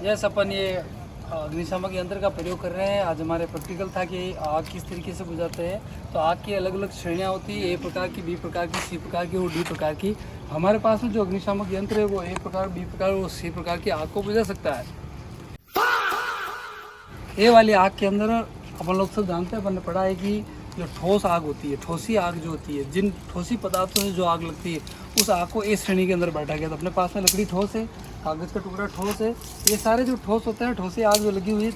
Yes, अपन ये अग्निशामक यंत्र का प्रयोग कर रहे हैं। आज हमारे प्रैक्टिकल था कि आग किस तरीके से बुझाते हैं। तो आग की अलग अलग श्रेणियाँ होती है, ए प्रकार की, बी प्रकार की, सी प्रकार की और डी प्रकार की। हमारे पास में जो अग्निशामक यंत्र है वो ए प्रकार, बी प्रकार और सी प्रकार की आग को बुझा सकता है। ए वाली आग के अंदर अपन लोग सब जानते हैं, अपन ने पढ़ा है कि जो ठोस आग होती है, ठोसी आग जो होती है, जिन ठोसी पदार्थों से जो आग लगती है उस आग को ए श्रेणी के अंदर बैठा गया। तो अपने पास में लकड़ी ठोस है, कागज़ का टुकड़ा ठोस है, ये सारे जो ठोस होते हैं, ठोसी आग जो लगी हुई है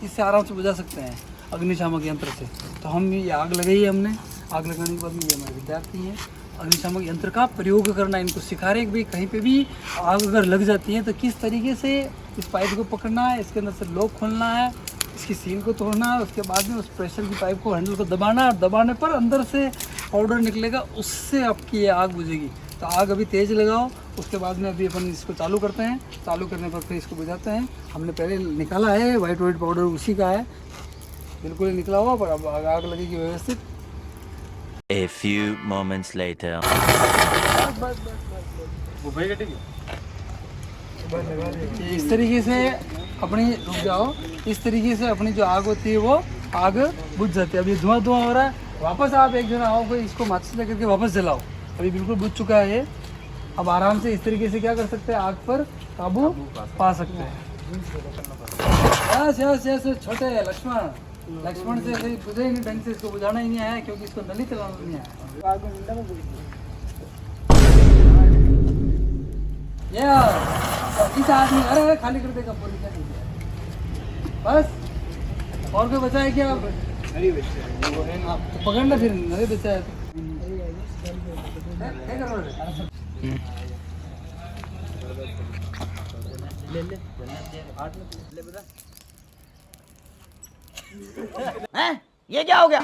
इससे आराम से बुझा सकते हैं अग्निशामक यंत्र से। तो हम ये आग लगाई है हमने। आग लगाने के बाद में ये हमारे विद्यार्थी हैं अग्निशामक यंत्र का प्रयोग करना इनको सिखा रहे हैं कि भाई कहीं पे भी आग अगर लग जाती है तो किस तरीके से इस पाइप को पकड़ना है, इसके अंदर से लॉक खोलना है, इसकी सील को तोड़ना है, उसके बाद में उस प्रेशर की पाइप को, हैंडल को दबाना, और दबाने पर अंदर से पाउडर निकलेगा, उससे आपकी ये आग बुझेगी। तो आग अभी तेज़ लगाओ, उसके बाद में अभी अपन इसको चालू करते हैं। चालू करने पर फिर इसको बुझाते हैं। हमने पहले निकाला है, वाइट पाउडर उसी का है, बिल्कुल ही निकला हुआ, पर अब आग लगेगी व्यवस्थित। A few moments later. इस तरीके से अपनी, रुक जाओ, इस तरीके से अपनी जो आग होती है वो आग बुझ जाती है। अभी धुआं धुआं हो रहा है, वापस आप एक जना आओ, कोई इसको माचिस लेकर के वापस जलाओ। अभी बिल्कुल बुझ चुका है ये। अब आराम से इस तरीके से क्या कर सकते हैं, आग पर काबू पा सकते हैं। यस यस यस, छोटे लक्ष्मण, लक्ष्मण से ऐसे बुझे ही नहीं ढंग से, इसको बुझाना ही नहीं आया क्योंकि इसको नली चलाना नहीं आया। इस आदमी, अरे खाली कर देगा पूरी, क्या नहीं दिया। बस और कोई बचा है क्या? आप तो पकड़ना फिर, नरे बचा है तो। क्या कर रहे हो? हैं? ये क्या हो गया?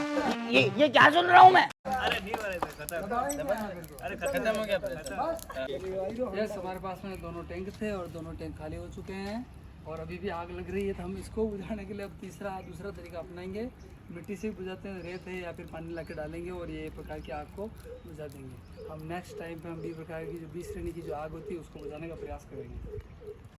ये क्या सुन रहा हूँ मैं? खत्म हो गया। यस, हमारे पास में दोनों टैंक थे और दोनों टैंक खाली हो चुके हैं और अभी भी आग लग रही है। तो हम इसको बुझाने के लिए अब दूसरा तरीका अपनाएंगे। मिट्टी से बुझाते हैं, रेत है या फिर पानी ला के डालेंगे और ये प्रकार की आग को बुझा देंगे। हम नेक्स्ट टाइम पे हम बी प्रकार की, जो बी श्रेणी की जो आग होती है उसको बुझाने का प्रयास करेंगे।